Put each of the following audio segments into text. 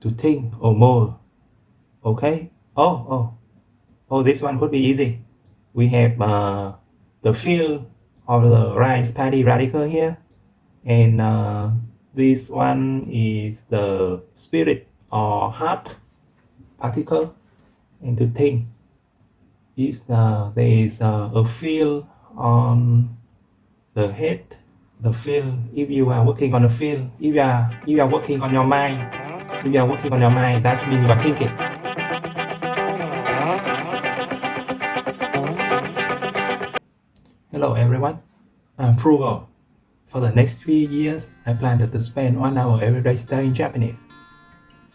to think or more. Okay. Oh, this one could be easy. We have the feel of the rice paddy radical here, and this one is the spirit or heart particle. And to think is there is a feel on the head. The feel, if you are working on the field, if you are working on your mind, if you are working on your mind, that means you are thinking. Hello everyone, I'm Frugal. For the next 3 years, I plan to spend 1 hour every day studying Japanese.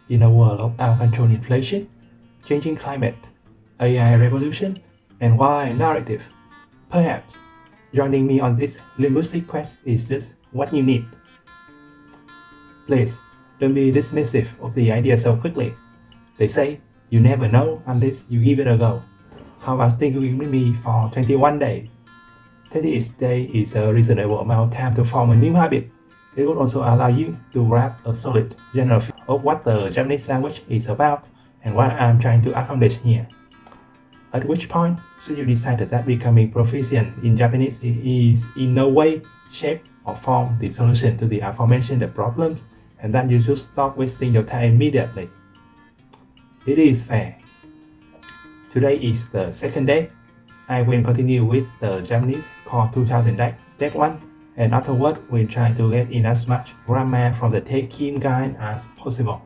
In a world of out-of-control inflation, changing climate, AI revolution, and wild narrative, perhaps joining me on this linguistic quest is just what you need. Please, don't be dismissive of the idea so quickly. They say you never know unless you give it a go. How about sticking with me for 21 days? 20 days is a reasonable amount of time to form a new habit. It would also allow you to grab a solid general feel of what the Japanese language is about and what I'm trying to accomplish here. At which point, should you decide that becoming proficient in Japanese is in no way, shape, or form the solution to the aforementioned problems, and then you should stop wasting your time immediately. It is fair. Today is the second day. I will continue with the Japanese Core 2000 deck, step 1, and afterward we'll try to get in as much grammar from the Take Kim guide as possible.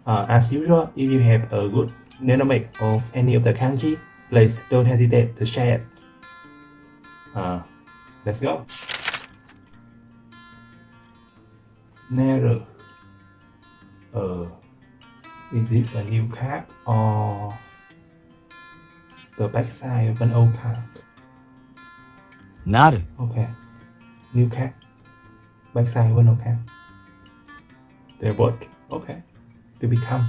As usual, if you have a good mnemonic of any of the kanji, please don't hesitate to share it. Let's go. Nearer. Is this a new card or the backside of an old card? なる Okay. New card. Backside of an old card. They're both. Okay. To become.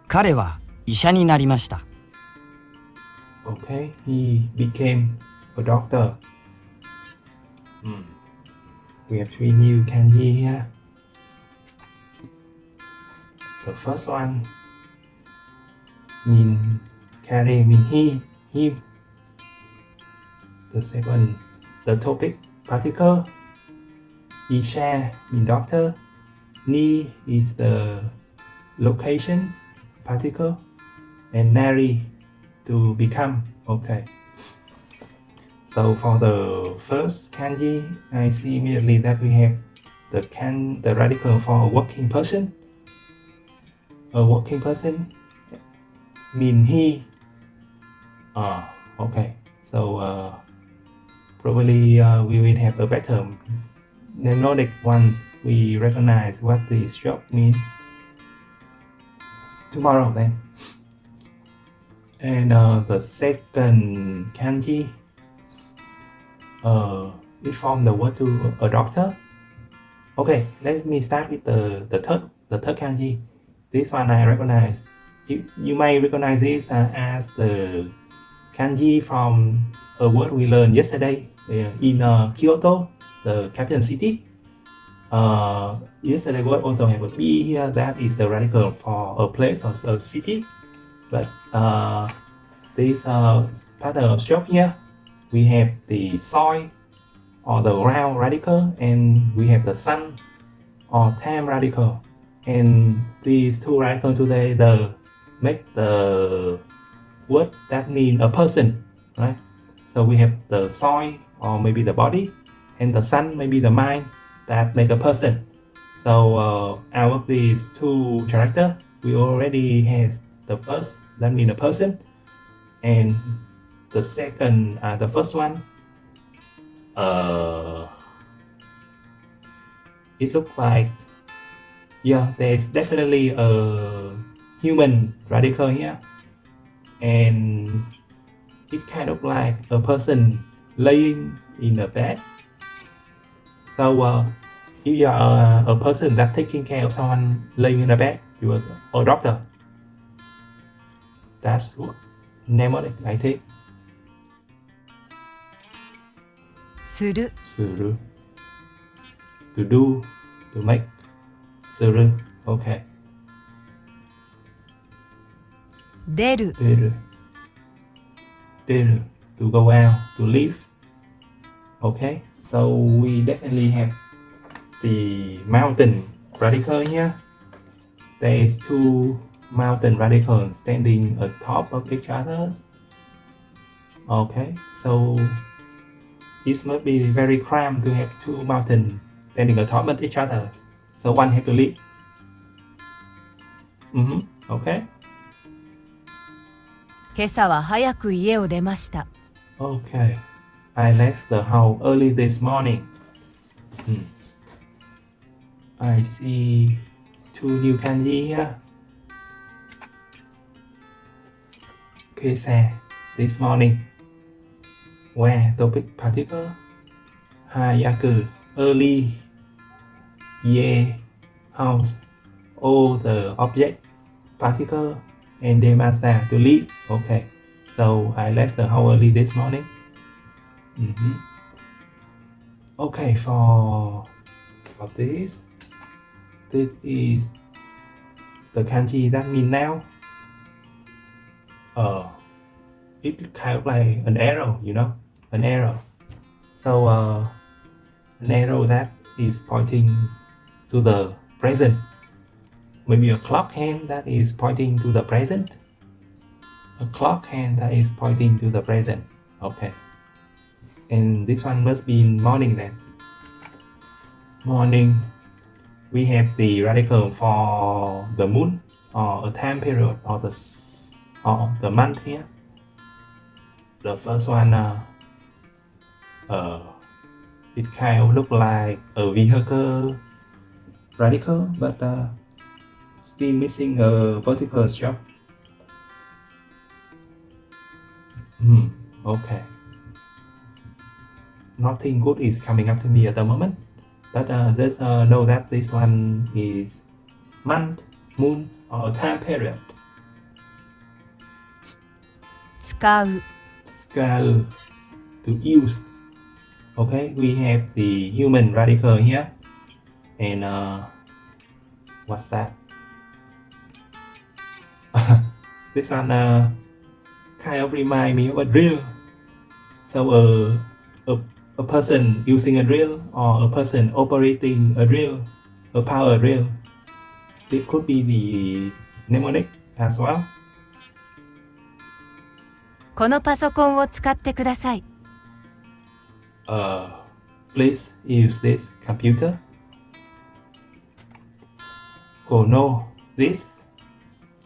彼は医者になりました Okay. He became a doctor. We have 3 new kanji here. The first one mean carry, mean he, him. The second, the topic, particle. Isha mean doctor. Ni is the location, particle. And nari, to become. Okay. So for the first kanji, I see immediately that we have the radical for a working person. A working person mean he. Okay. So probably we will have a better mnemonic once we recognize what this job means tomorrow then. And the second kanji, it forms the word to a doctor. Okay, let me start with the third kanji. This one I recognize. You may recognize this as the kanji from a word we learned yesterday in Kyoto, the capital city. Yesterday word also have a B here. That is the radical for a place or a city. But this pattern of stroke here, we have the soil or the ground radical, and we have the sun or time radical. And these two radicals today make the word that mean a person, right? So we have the soil or maybe the body, and the sun maybe the mind that make a person. So out of these two characters, we already has the first that mean a person, and the second, the first one, it looks like, yeah, there's definitely a human radical here, and it kind of like a person laying in a bed. So if you are a person that taking care of someone laying in a bed, you are a doctor. That's what mnemonic I think. する Suru. To do, to make. Suru. Okay. 出る Deru. To go out, to leave. Okay. So we definitely have the mountain radical here. There is two mountain radicals standing atop of each other. Okay. So it must be very cramped to have two mountains standing atop of each other. So one have to leave. Okay. 今朝は早く家を出ました Okay. I left the house early this morning. I see two new kanji here. Kese this morning. Where topic particle. Hayaku early. Ye house. All the object particle and demasa to leave. Okay. So I left the house early this morning. Okay, for this is the kanji that mean now. It kind of like an arrow, you know, an arrow. So an arrow that is pointing to the present. Maybe a clock hand that is pointing to the present. A clock hand that is pointing to the present. Okay. And this one must be in morning then. Morning. We have the radical for the moon or a time period or the month here. The first one it kind of look like a vehicle radical, but still missing a vertical stroke. Okay. Nothing good is coming up to me at the moment, but let's know that this one is month, moon, or time period. 使う Scale to use. Okay, we have the human radical here, and what's that? This one kind of remind me of a drill. So a person using a drill or a person operating a drill, a power drill. It could be the mnemonic as well. このパソコンを使ってください Please use this computer. Kono this.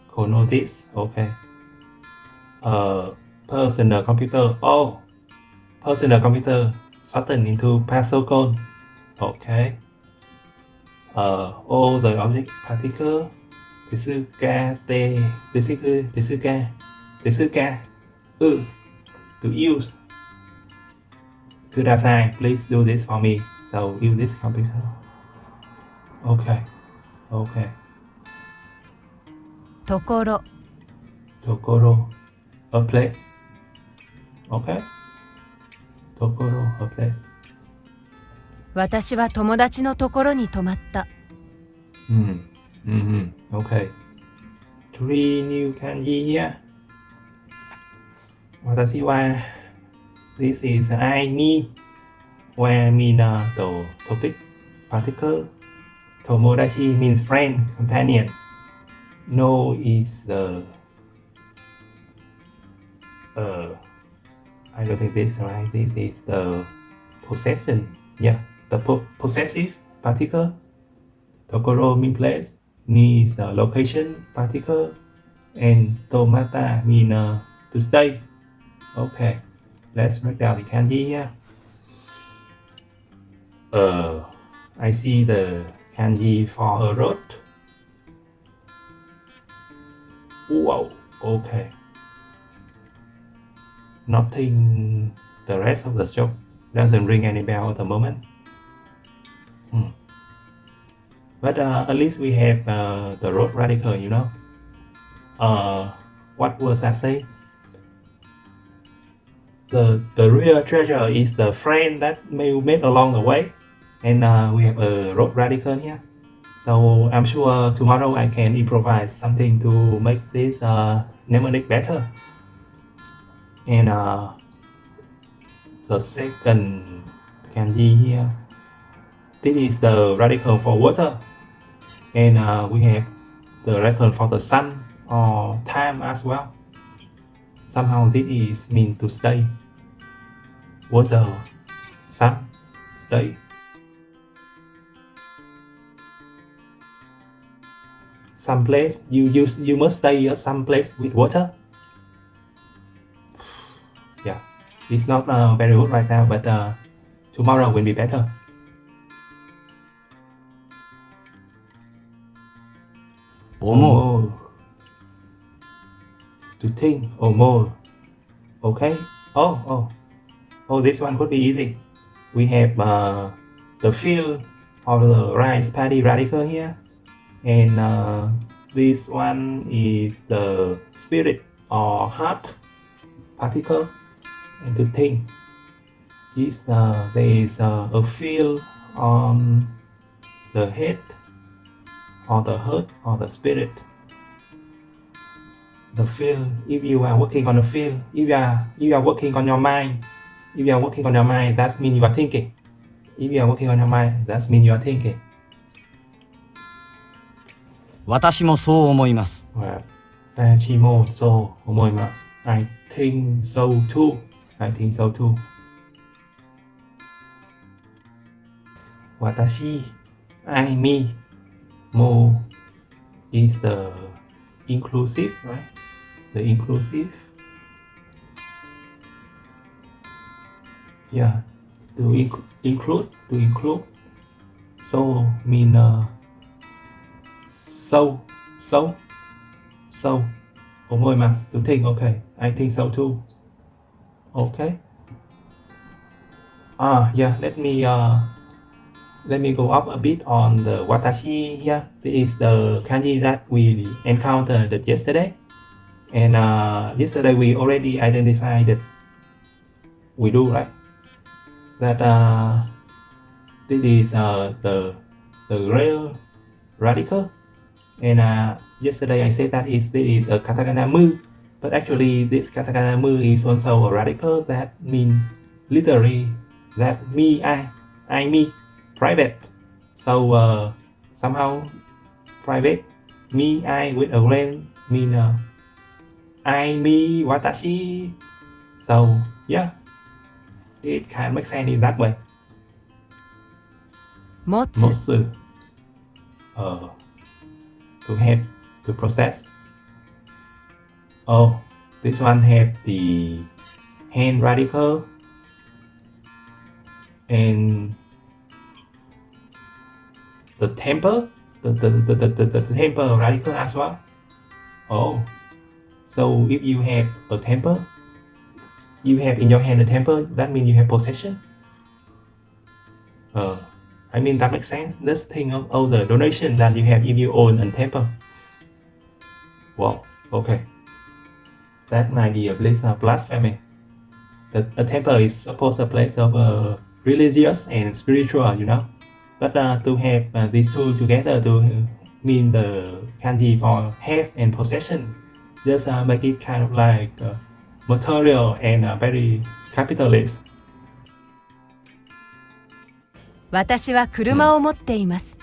Kono this. Okay. Personal computer. Oh, personal computer shortened into pasogon. Okay. All the object particle. Tesuka te. Tesuka. To use. Kudasai, please do this for me. So use this computer. Okay. ところ Tokoro, a place. Okay. Tokoro, a place. 私は友達のところに泊まった Okay. 3 new kanji here. Watashi wa. This is I ni. Where mean the topic particle. Tomodachi means friend, companion. No is the I don't think this is right. This is the possession. Yeah, the possessive particle. Tokoro mean place. Ni is the location particle. And tomata mean to stay. Okay, let's break down the kanji here. I see the kanji for a road. Wow, okay. Nothing, the rest of the stroke doesn't ring any bell at the moment. But at least we have the road radical, you know. What was I say? The real treasure is the friend that we met along the way. And we have a road radical here. So I'm sure tomorrow I can improvise something to make this mnemonic better. And the second kanji here, this is the radical for water, and we have the radical for the sun or time as well. Somehow this is mean to stay. Water, sun, stay. Some place you must stay at some place with water. Yeah, it's not very good right now, but tomorrow will be better. Omo. To think or more. Okay. Oh, this one could be easy. We have the feel or the rice paddy radical here, and this one is the spirit or heart particle. And to think is there is a feel on the head or the heart or the spirit. The feel, if you are working on the feel, if you are working on your mind, if you are working on your mind, that means you are thinking. If you are working on your mind, that means you are thinking. 私もそう思います。私もそう思います。I think so too. I think so too. 私 I, me, mo is the inclusive, right? The inclusive. Yeah, to include. So mean so. 思います to think. Okay, I think so too. Okay. Yeah. Let me go up a bit on the watashi here. This is the kanji that we encountered yesterday. And yesterday we already identified that we do, right? That this is the real radical. And yesterday I said that this is a katakana mu, but actually this katakana mu is also a radical that means literally that me, I, me, private. So somehow private, me, I with a ren mean I, me, watashi. So yeah, it can make sense in that way. 持つ Motsu. To have, to process. Oh, this one have the hand radical and the temper, the temper radical as well. Oh, so if you have a temper, you have in your hand a temper, that means you have possession. I mean that makes sense. Let's think of all the donation that you have if you own a temper. Wow, okay. That might be a place of blasphemy. A temple is supposed a place of religious and spiritual, you know. But to have these two together to mean the kanji for have and possession, just make it kind of like material and very capitalist. 私は車を持っています。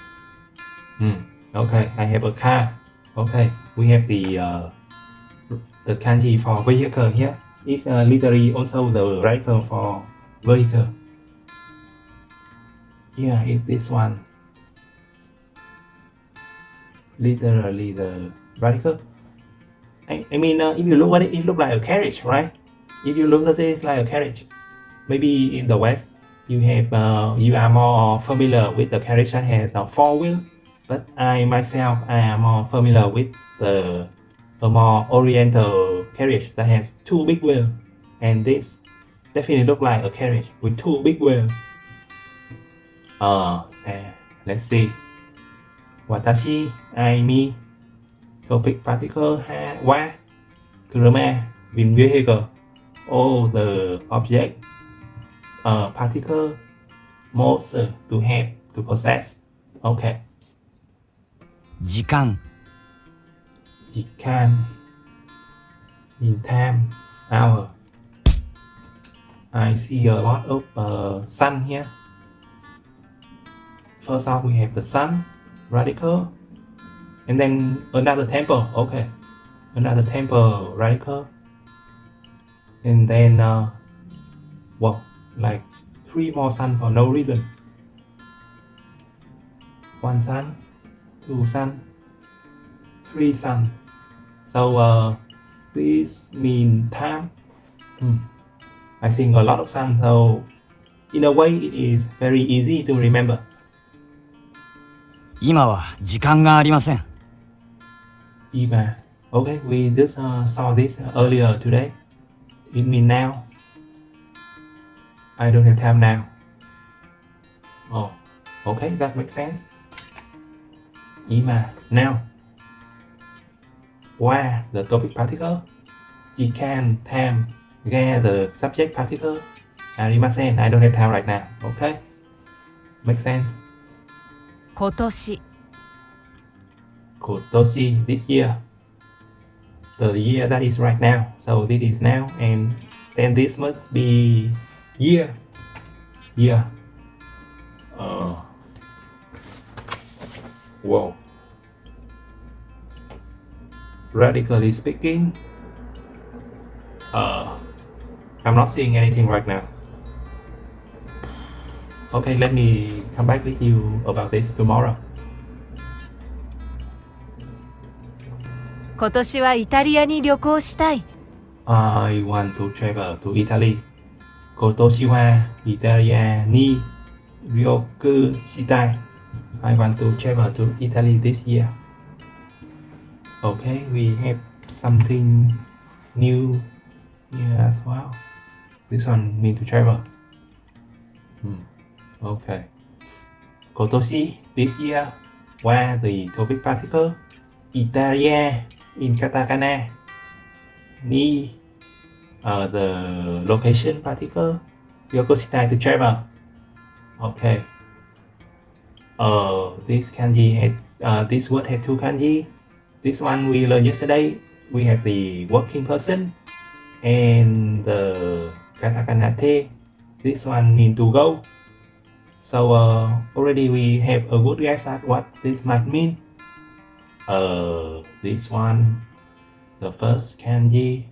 Okay, I have a car. Okay, we have the kanji for vehicle here. It's literally also the radical for vehicle. Yeah, it's this one. Literally the radical. I mean, if you look at it, it looks like a carriage, right? If you look at it, it's like a carriage. Maybe in the West, you are more familiar with the carriage that has a four wheel. But I myself, I am more familiar with a more oriental carriage that has two big wheels. And this definitely look like a carriage with two big wheels. Let's see. Watashi, I, me. Topic particle, wa, kuruma, mean vehicle. All the object, particle, most to have, to possess. Okay. 時間 Jikan mean time, hour. I see a lot of sun here. First off, we have the sun, radical, and then another temple. Okay, another temple, radical, and then well, like 3 more sun for no reason. 1 sun, 2 sun, 3 sun. So this mean time. I think a lot of sun. So in a way, it is very easy to remember. 今は時間がありません Eva. Okay, we just saw this earlier today. It means now. I don't have time now. Oh, okay, that makes sense. Eva, now. Wa, the topic particle. Jikan, time. Ga, the subject particle. Arimasen, I don't have time right now. Okay? Makes sense. 今年 Kotoshi, this year. The year that is right now. So this is now, and then this must be year. Year. Whoa. Radically speaking, I'm not seeing anything right now. Okay, let me come back with you about this tomorrow. 今年はイタリアに旅行したい I want to travel to Italy. Kotoshi wa Italia ni ryoku shitai. I want to travel to Italy this year. Okay, we have something new here as well. This one mean to travel. Okay. Kotoshi, this year, where the topic particle, Italia in katakana, ni, the location particle, Yokoshitai to travel. Okay. This kanji had, this word had 2 kanji. This one we learned yesterday. We have the working person and the katakana te. This one mean to go. So already we have a good guess at what this might mean. This one, the first kanji,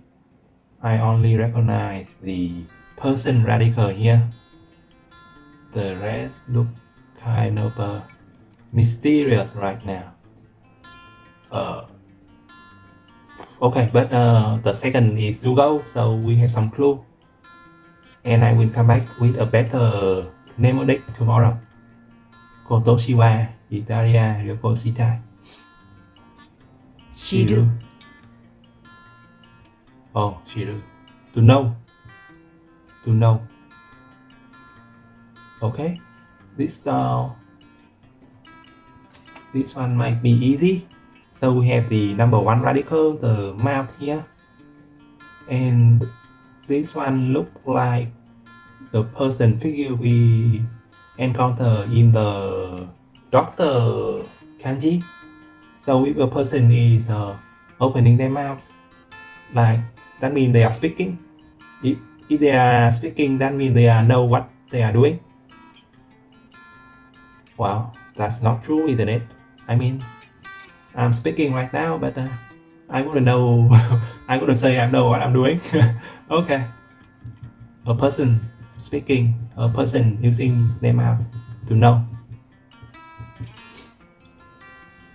I only recognize the person radical here. The rest look kind of mysterious right now. Okay, but the second is to go, so we have some clue. And I will come back with a better mnemonic tomorrow. Kotoshi wa Italia ryokoshitai. 知る Oh, shiru. To know. To know. Okay. This one might be easy. So we have the number 1 radical, the mouth here. And this one look like the person figure we encounter in the doctor kanji. So if a person is opening their mouth, like that means they are speaking. If they are speaking, that means they know what they are doing. Wow, that's not true, isn't it? I mean, I'm speaking right now, but I wouldn't know. I wouldn't say I know what I'm doing. Okay. A person speaking, a person using their mouth to know.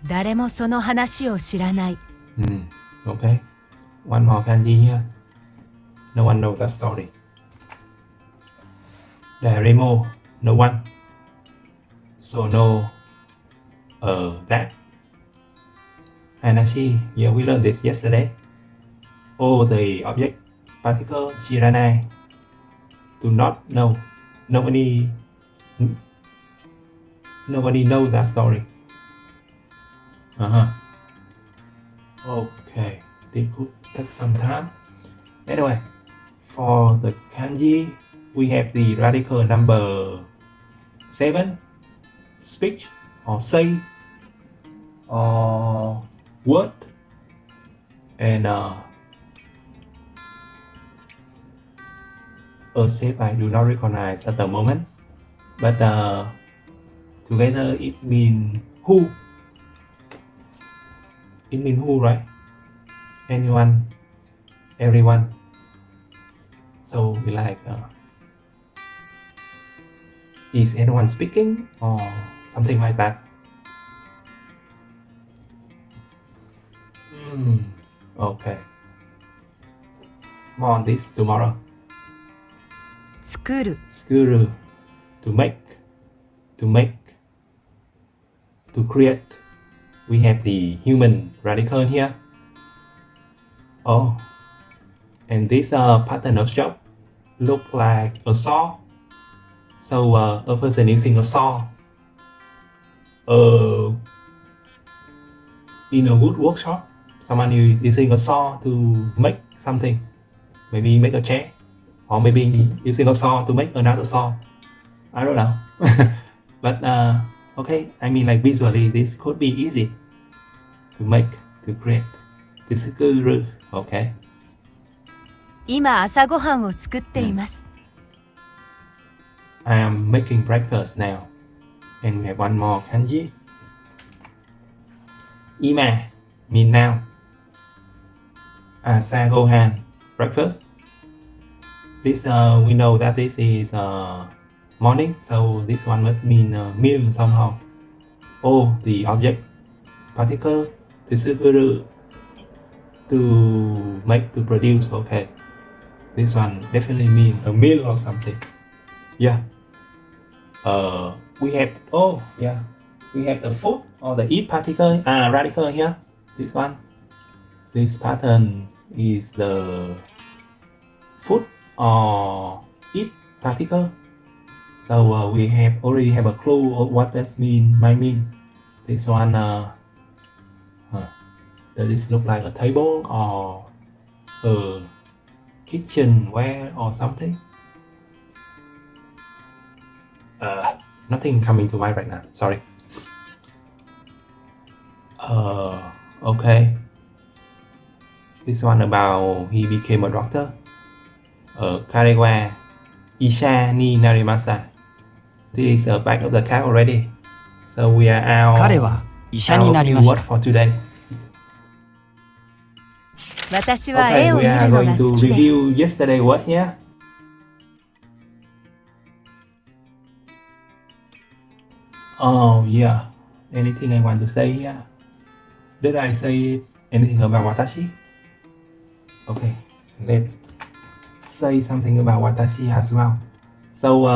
誰もその話を知らない Okay. One more kanji here. No one knows that story. Daremo, no one. So no that. Hanashi, yeah, we learned this yesterday. Oh, the object particle shiranai. Do not know. Nobody knows that story. Okay, this could take some time. Anyway, for the kanji, we have the radical number 7, speech or say. word and a shape I do not recognize at the moment, but together it means who. It means who, right? Anyone, everyone. So we like is anyone speaking or something like that. Okay. More on this tomorrow. 作る Skuru, to make, to create. We have the human radical here. Oh, and this pattern of job look like a saw. So a person using a saw in a wood workshop, someone is using a saw to make something, maybe make a chair, or maybe using a saw to make another saw. I don't know. But okay, I mean like visually this could be easy to make, to create. Tsukuru, okay. 今朝ごはんを作っています I am making breakfast now. And we have one more kanji. Ima mean now. Asagohan, breakfast. This we know that this is morning, so this one must mean meal somehow. Oh, the object particle tsukuru, to make, to produce. Okay, this one definitely mean a meal or something. Yeah. We have we have the food or the eat particle radical here. This one, this pattern is the food or eat particle. So we already have a clue of what that might mean. This one, does this look like a table or a kitchenware or something? Nothing coming to mind right now. Sorry. Okay. This one about he became a doctor. Karewa Isha ni narimasa. This is the back of the card already. So we are out. 彼は医者になりま Our し keyword た。 for today. 私は Okay, 絵を we 見 are るの going が to 好きです review yesterday word here. Oh yeah, anything I want to say here? Did I say anything about watashi? Okay, let's say something about watashi as well. So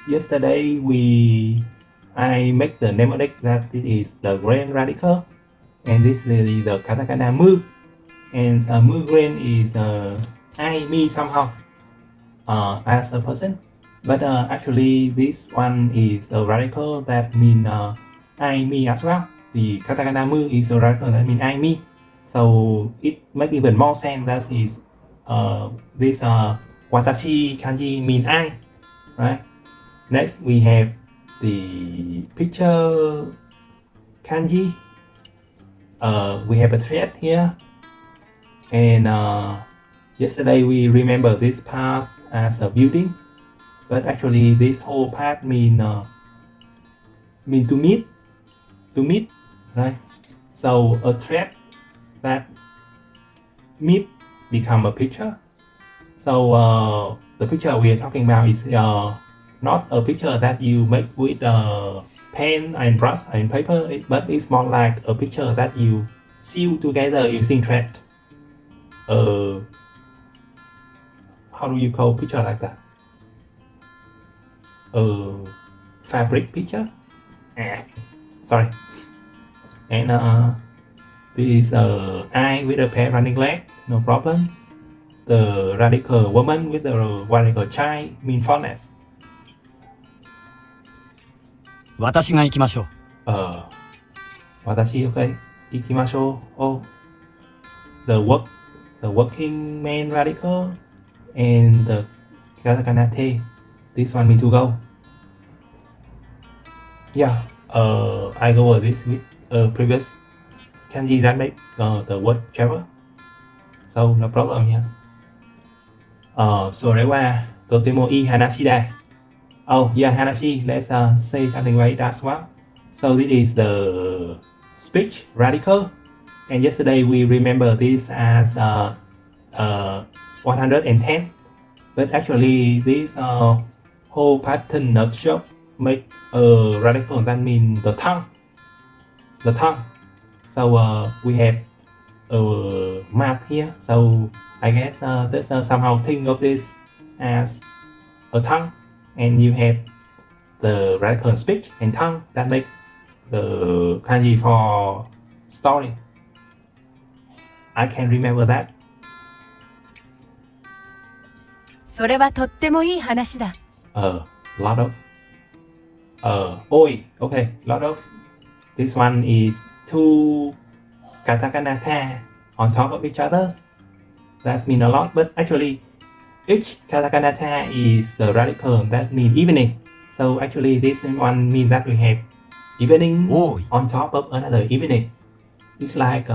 yesterday I make the mnemonic that it is the grain radical, and this is the katakana mu, and mu grain is I, me somehow as a person. But actually this one is a radical that mean I, me as well. The katakana mu is a radical that mean I, me. So it makes even more sense that is this watashi kanji mean I, right? Next we have the picture kanji. We have a thread here, and yesterday we remember this part as a building. But actually this whole part mean to meet, right? So a thread that meet become a picture. So the picture we are talking about is not a picture that you make with pen and brush and paper, but it's more like a picture that you sew together using thread. How do you call picture like that? Fabric picture. Sorry. And this is I with a pair running leg, no problem. The radical woman with the radical child mean fondness. 私が行きましょう。Watashi, okay. Ikimashou. Oh, the working man radical and the katakana te. This one mean to go. Yeah, I go over this with previous kanji that make the word travel. So no problem here. それはとてもいい話だ. Oh yeah, hanashi. Let's say something about it as well. So this is the speech radical, and yesterday we remember this as 110, but actually this whole pattern of shop make a radical that means the tongue. So we have a map here. So I guess let's somehow think of this as a tongue, and you have the radical speech and tongue that make the kanji for story. I can remember that. それはとってもいい話だ。Lot of oi. Okay, lot of. This one is two katakana on top of each other. That means a lot, but actually each katakana is the radical that means evening. So actually this one means that we have evening Oi. on top of another evening. It's like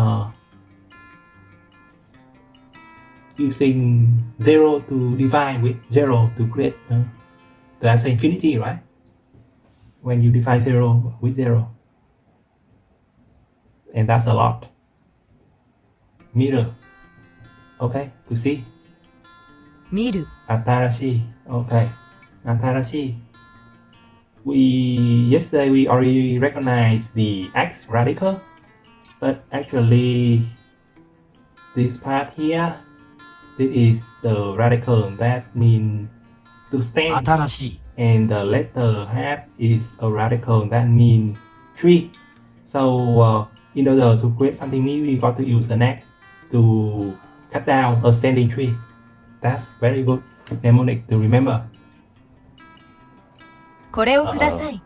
using 0 to divide with 0 to create the answer infinity, right? When you divide 0 with 0. And that's a lot. Mirror. Okay, to see. 見る。 Atarashi. Okay. Atarashi. Yesterday we already recognized the X radical, but actually this part here, this is the radical that means to stand, 新しい and the letter half is a radical that means tree. So in order to create something new, we got to use an X to cut down a standing tree. That's very good mnemonic to remember. これをください。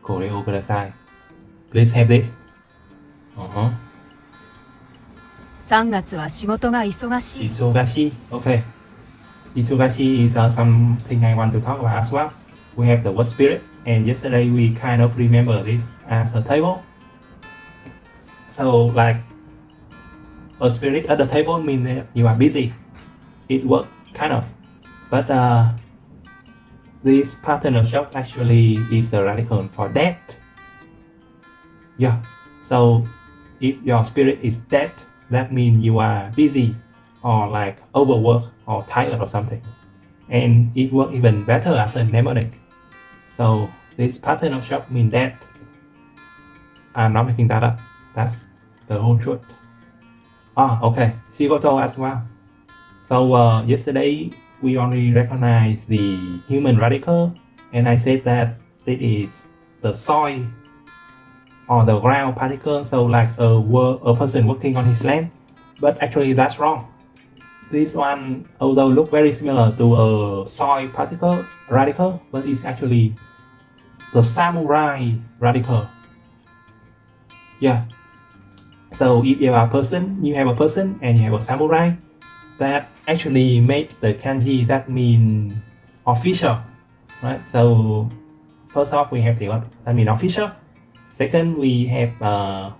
Koreo kudasai. Please have this. 3月は仕事が忙しい。 Isogashi. Okay. Isogashi is something I want to talk about as well. We have the word spirit, and yesterday we kind of remember this as a table. So like a spirit at the table means that you are busy. It works kind of, but this pattern of shock actually is the radical for dead. Yeah. So if your spirit is dead, that means you are busy or like overworked or tired or something. And it works even better as a mnemonic. So this pattern of shock means dead. I'm not making that up. That's the whole truth. Okay. Shigoto as well. So yesterday we only recognized the human radical, and I said that it is the soil or the ground particle, so like a person working on his land, but actually that's wrong. This one, although look very similar to a soil particle radical, but it's actually the samurai radical. Yeah. So if you have a person, and you have a samurai, that actually make the kanji that mean official, right? So first off, we have the word that mean official. Second, we have a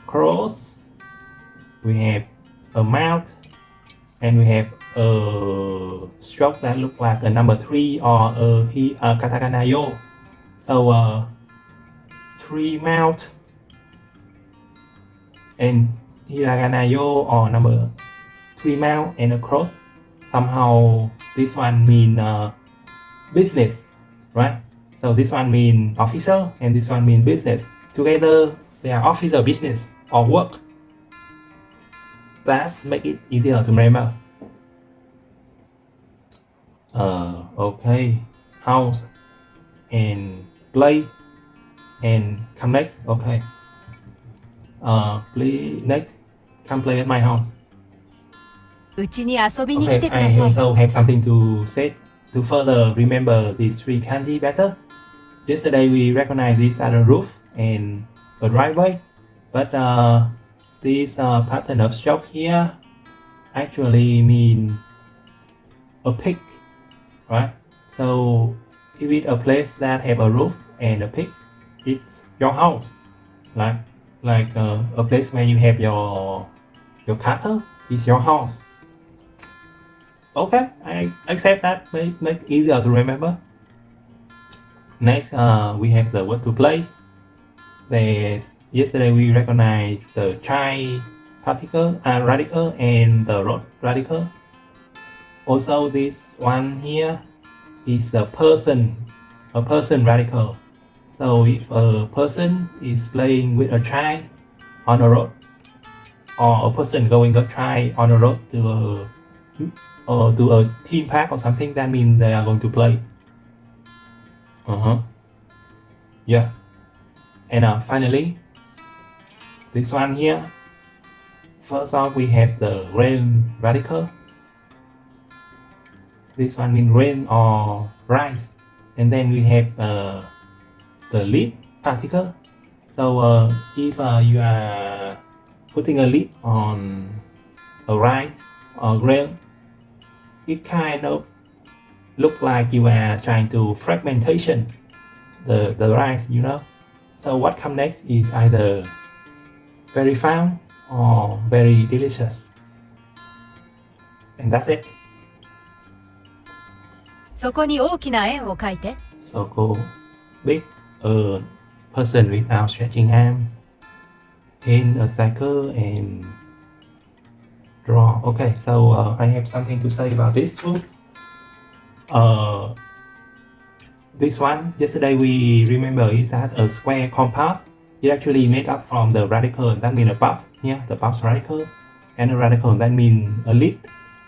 cross, we have a mouth, and we have a stroke that look like a number 3 or a katakana yo. So 3 mouth and hiragana yo or number 3 mouth and a cross. Somehow this one mean business, right? So this one mean official and this one mean business. Together they are official business or work. That make it easier to remember. Okay. House and play and come next. Okay. Please next. Come play at my house. うちに遊びに来 Okay, てくだ I さい。 also have something to say to further remember these 3 kanji better. Yesterday we recognized this as a roof and a driveway, but this pattern of stroke here actually mean a pig, right? So if it's a place that have a roof and a pig, it's your house, like a place where you have your cattle is your house. Okay, I accept that. Make easier to remember. Next, we have the word to play. Yesterday we recognized the child particle radical and the root radical. Also, this one here is the a person radical. So if a person is playing with a child on a road, or a person going a child on a road to a theme park or something, that means they are going to play. Yeah. And finally, this one here. First off, we have the rain radical. This one means rain or rise. And then we have the lid particle. So if you are putting a lid on a rice or grain, it kind of look like you are trying to fragmentation the rice, you know. So what comes next is either very found or very delicious. And that's it. そこに大きな円を描いて。 So go big a person with outstretching arm in a cycle and draw. Okay, so I have something to say about this too. This one, yesterday we remember is that a square compass. It actually made up from the radical, that means a box. Yeah, the box radical, and a radical, that means a lid,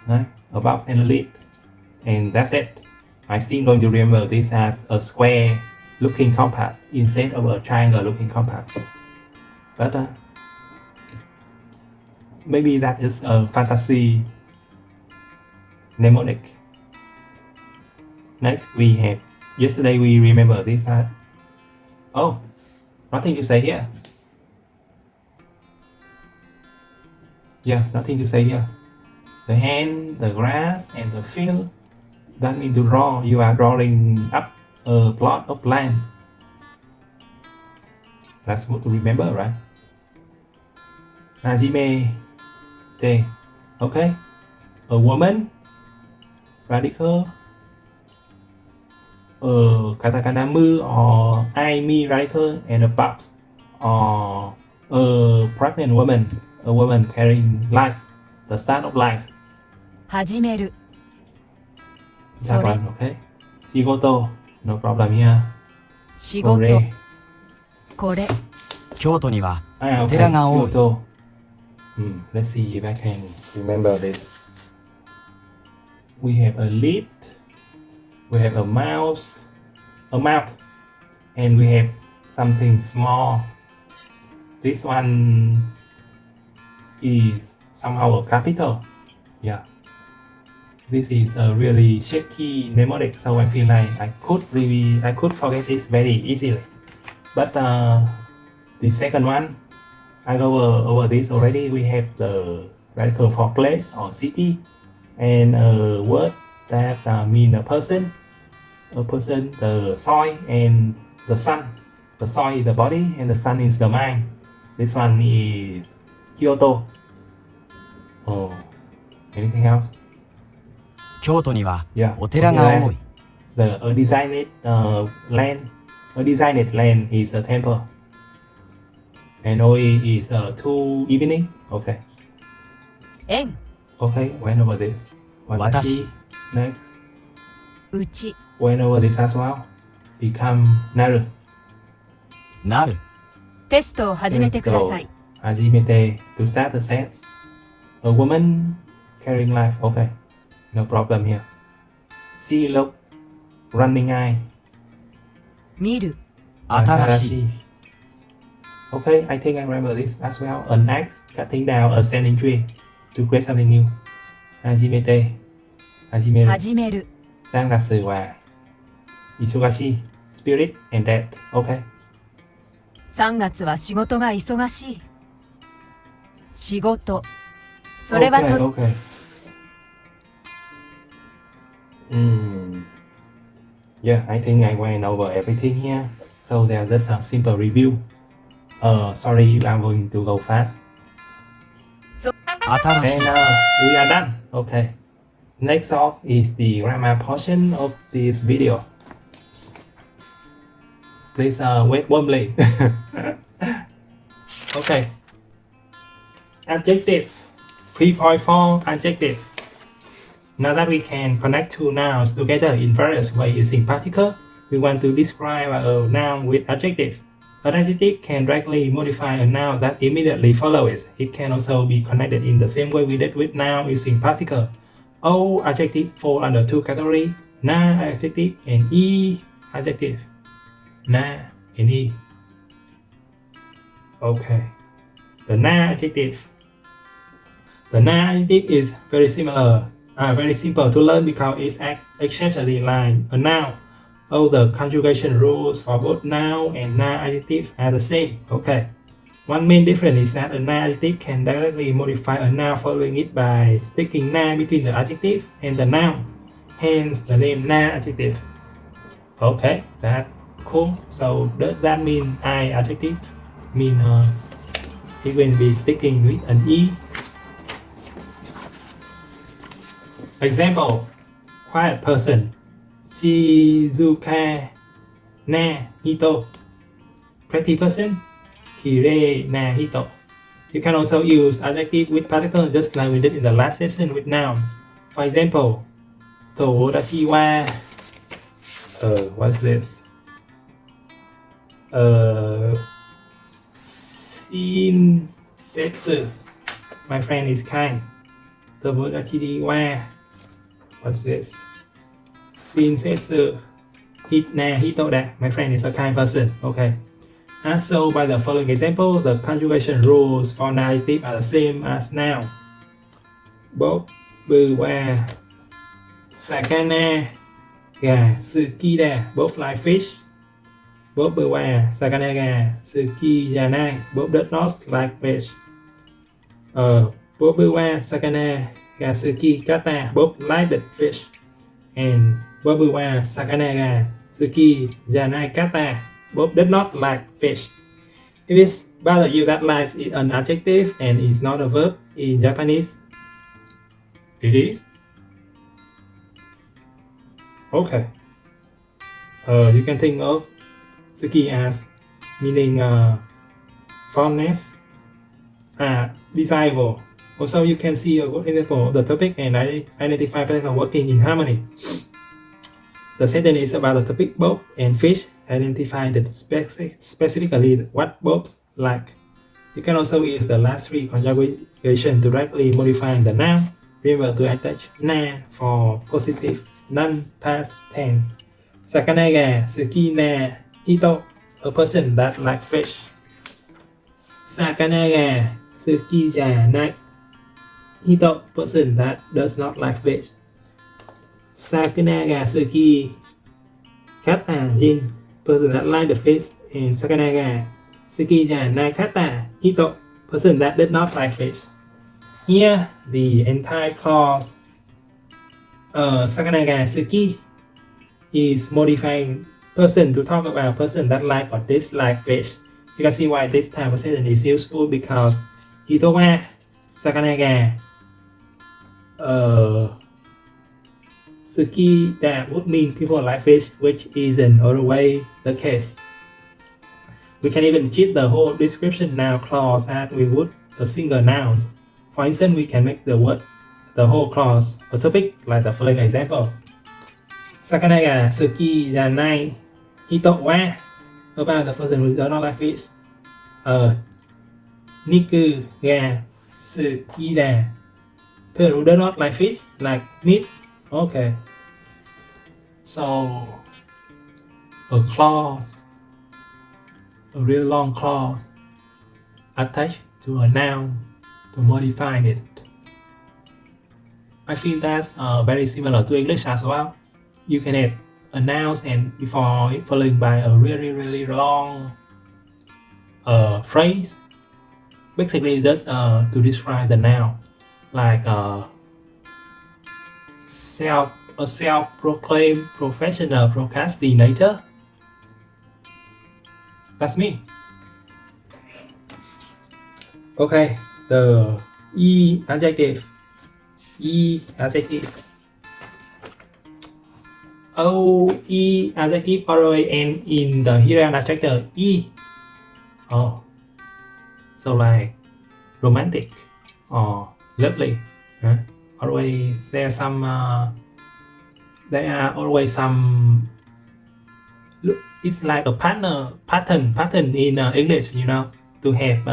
right? A box and a lid, and that's it. I'm still going to remember this as a square looking compass instead of a triangle looking compass. But maybe that is a fantasy mnemonic. Next we have, yesterday we remember this as, oh, nothing to say here. Yeah, nothing to say here. The hand, the grass, and the field. That means to draw. You are drawing up a plot of land. That's what to remember, right? Hajime te. Okay. A woman. Radical. Katakana mu or I me radical, and a box or a pregnant woman. A woman carrying life. The start of life. 始める。 That それ。 one, okay. Shigoto. No problem here. 仕事。 Kore. これ。 京都には Ah, お okay. 寺が多い。 Kyoto. Let's see if I can remember this. We have a lid. We have a mouse. A mouth. And we have something small. This one is somehow a capital. Yeah. This is a really shaky mnemonic, so I feel like I could forget this very easily. But the second one, I go over this already. We have the radical for place or city, and a word that mean a person, the soil, and the sun. The soil is the body, and the sun is the mind. This one is Kyoto. Oh, anything else? 京都には Yeah, お寺が多い。 a designed land is a temple. And Oi is two evening. Okay. 円。 Okay, went over this. Watashi. Next. うち。 Went over this as well. Become naru. なる。テストを始めてください。 Hajimete to start the sets. A woman carrying life. Okay. No problem here. See, look. Running eye. 見る。新しい。 Okay, I think I remember this as well. An axe cutting down a standing tree to create something new. Hajimete. 始める。 Sangatsu wa Isogashi. Spirit and death. Okay. 3月は仕事が忙しい。仕事。それは Okay, と、 okay. Yeah, I think I went over everything here. So there's just a simple review. Sorry if I'm going to go fast. 新し And い we are done. Okay. Next off is the grammar portion of this video. Please wait warmly. Okay. Adjective. 3.4 adjective. Now that we can connect two nouns together in various ways using particle, we want to describe a noun with adjective. An adjective can directly modify a noun that immediately follows it. It can also be connected in the same way we did with noun using particle. All adjectives fall under two categories, noun adjective and e adjective. Noun and e. Okay. The noun adjective. The noun adjective is very simple to learn because it's essentially like a noun. All the conjugation rules for both noun and noun adjective are the same. Okay. One main difference is that a noun adjective can directly modify a noun following it by sticking noun between the adjective and the noun. Hence the name noun adjective. Okay, that's cool. So does that mean I adjective mean it will be sticking with an e? Example: quiet person, Shizuka na hito. Pretty person, Kire na hito. You can also use adjective with particle just like we did in the last session with noun. For example, Todachi wa what's this? Shinsetsu. My friend is kind. Todachi wa what's this? Shinsetsu. Hitoda. My friend is a kind person. Okay. As so by the following example, the conjugation rules for noun adjective are the same as noun. Both bư wa sakana ga tsukida, both like fish. Both bư wa sakana ga tsuki janai, both does not like fish. Both bư wa sakana ga tsuki kata, both like the fish. And both bư wa sakana ga tsuki janai kata, both does not like fish. If it's bother you that lies is an adjective and is not a verb in Japanese, it is. Okay. You can think of Suki as meaning fondness, desirable. Also, you can see a good example of the topic and identify particle working in harmony. The sentence is about the topic both and fish, identifying the specifically what both like. You can also use the last three conjugation to directly modify the noun. Remember to attach na for positive non-past tense. Sakana ga suki na hito, a person that like fish. Sakana ga suki ja na hito, person that does not like fish. Sakana ga suki kata jin, person that like the fish. And sakana ga suki ja na kata hito, person that did not like fish. Here, the entire clause sakana ga suki is modifying person to talk about person that like or dislike fish. You can see why this type of sentence is useful because hito wa sakana ga suki that would mean people like fish, which isn't always the case. We can even cheat the whole description noun clause as we would a single nouns. For instance, we can make the whole clause a topic like the following example. Sakana ga suki janai hito wa, about the person who does not like fish. Niku ga suki da, person who does not like fish, like meat. Okay. So a clause, a real long clause attached to a noun to modify it. I feel that's very similar to English as well. You can add a noun and before it followed by a really long phrase. Basically just to describe the noun, like a self-proclaimed professional procrastinator. That's me. Okay, the E adjective. E adjective. E adjective always end in the Hiragana chapter. E. Oh, so like romantic or lovely. Huh? Always there are always some. It's like a pattern in English, to have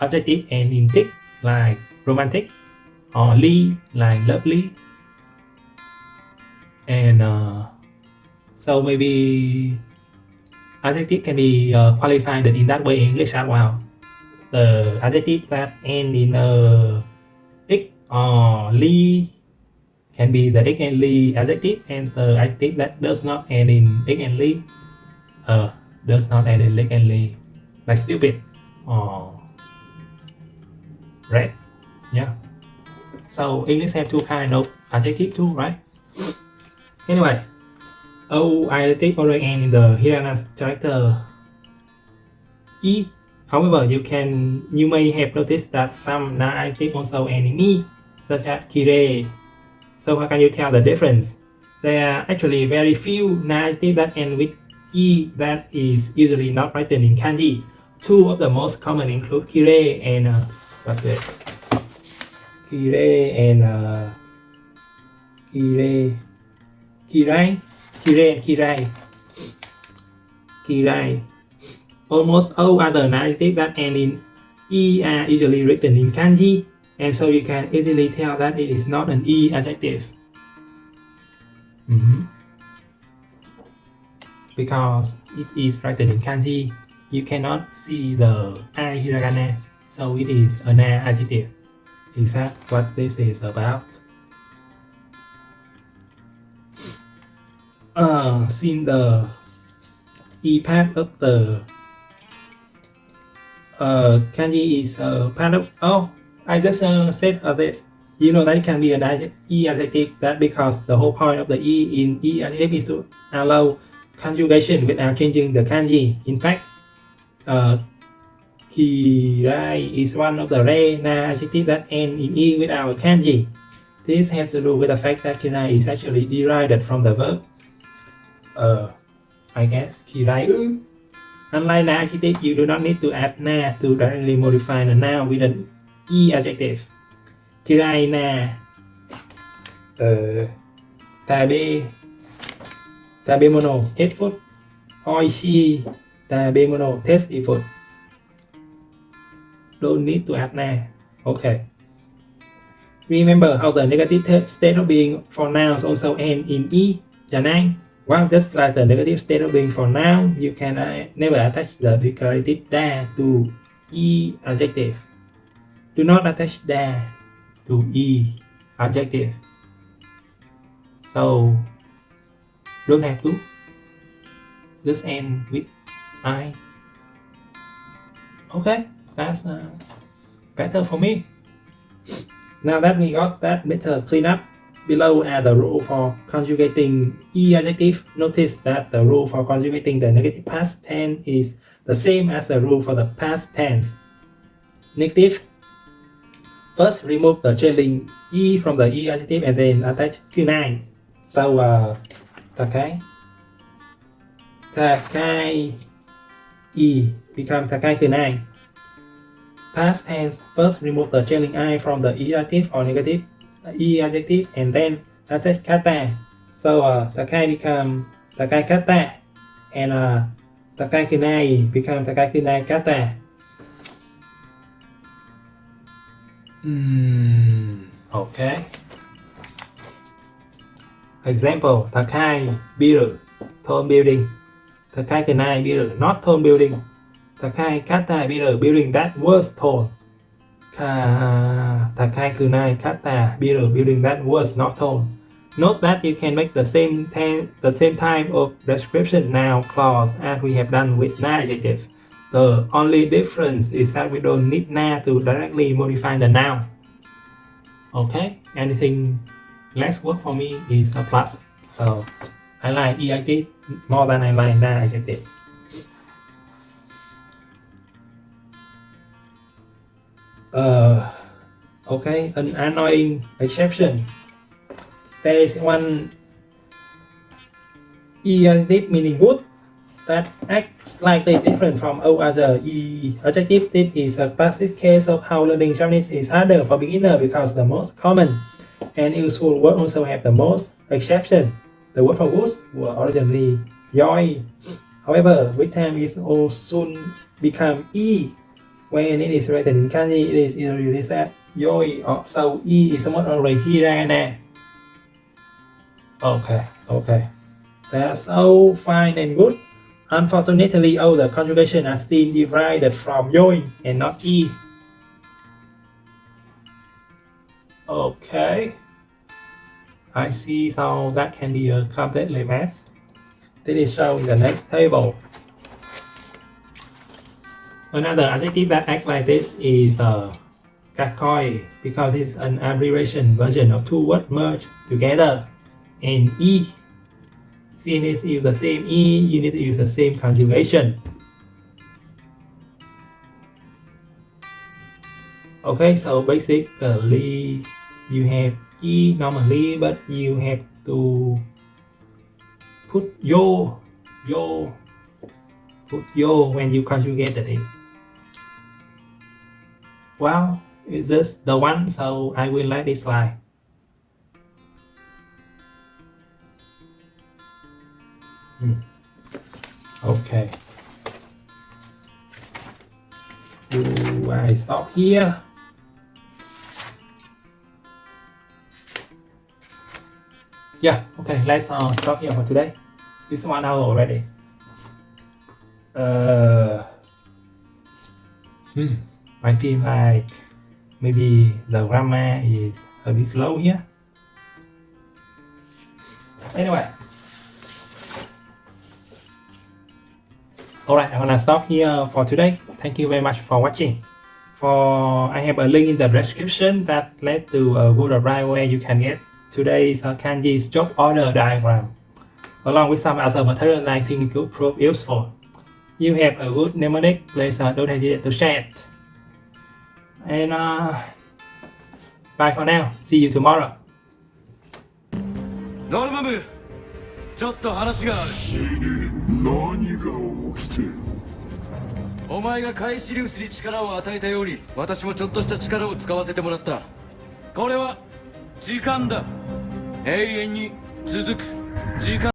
adjective and in tick like romantic or ly like lovely, and so maybe adjective can be qualified in that way in English as well. The adjective that end in x or ly can be the x and ly adjective, and the adjective that does not end in x and ly does not end in x and ly, like stupid or red. Yeah. So English have two kind of adjective too, right? Anyway, adjective already end in the Hiragana character E. However, you may have noticed that some noun adjective also end in E, such as kire. So how can you tell the difference? There are actually very few noun adjectives that end with E that is usually not written in kanji. Two of the most common include kire and what's it? Kire and kirai. Almost all other adjectives that end in E are usually written in kanji, and so you can easily tell that it is not an E adjective. Because it is written in kanji, you cannot see the I hiragana, so it is a na adjective. Is that what this is about? Since the E part of the kanji is part of. I just said this. You know that it can be an E adjective. That because the whole point of the E in E adjective is to allow conjugation without changing the kanji. In fact, kirai is one of the rare na adjective that end in E without kanji. This has to do with the fact that kirai is actually derived from the verb. I guess kirai. Unlike na adjective, you do not need to add na to directly modify the noun with an E adjective. Kirai na tabemono hate food. Oishi tabemono tasty food. Don't need to add na. Okay. Remember how the negative state of being for nouns also end in E, janang. Well, just like the negative state of being for noun, you can never attach the declarative da to E adjective. Do not attach da to E adjective. So, don't have to. Just end with I. Okay, that's better for me. Now that we got that method cleaned up, below are the rule for conjugating E adjective. Notice that the rule for conjugating the negative past tense is the same as the rule for the past tense. Negative. First, remove the trailing E from the E adjective and then attach kunai. So, takai E become takai kunai. Past tense, first remove the trailing I from the E adjective or negative E adjective and then attach kata. So takai become takai kata and takai kunai become takai kunai kata. Okay. Example, takai biru, tone building. Takai kunai biru, not tone building. Takai kata biru, building that worse tone. Takai kunai kata biru, building that worse not tone. Note that you can make the same type of description noun clause as we have done with na adjective. The only difference is that we don't need na to directly modify the noun. Okay, anything less work for me is a plus. So I like E adjective more than I like na adjective. Okay, an annoying exception. There is one adjective meaning good that acts slightly different from all other adjective. This is a classic case of how learning Japanese is harder for beginners because the most common and useful word also have the most exception. The word for good were originally joy. However, with time it will soon become e. When it is written in kanji, it is either released as joy or so e is somewhat already hiragana. Okay. That's all fine and good. Unfortunately, all the conjugation are still derived from joy and not e. Okay. I see, so that can be a completely mess. This is shown in the next table. Another adjective that acts like this is kakoi, because it's an abbreviation version of two words merged together in e. Since it's use the same e, you need to use the same conjugation. Okay, so basically you have e normally, but you have to put yo when you conjugated it. Well, it's just the one, so I will let it slide. Okay. Do I stop here? Yeah, okay, let's stop here for today. It's 1 hour already. I feel like maybe the grammar is a bit slow here. Anyway. Alright, I'm gonna stop here for today. Thank you very much for watching. I have a link in the description that led to a Google Drive where you can get today's Kanji's job order diagram, along with some other material I think could prove useful. You have a good mnemonic, please don't hesitate to share it. And bye for now. See you tomorrow. Dornammu, ちょっと話がある。何が起きてる？お前がカイシリウスに力を与えたように、私もちょっとした力を使わせてもらった。これは時間だ。永遠に続く時間。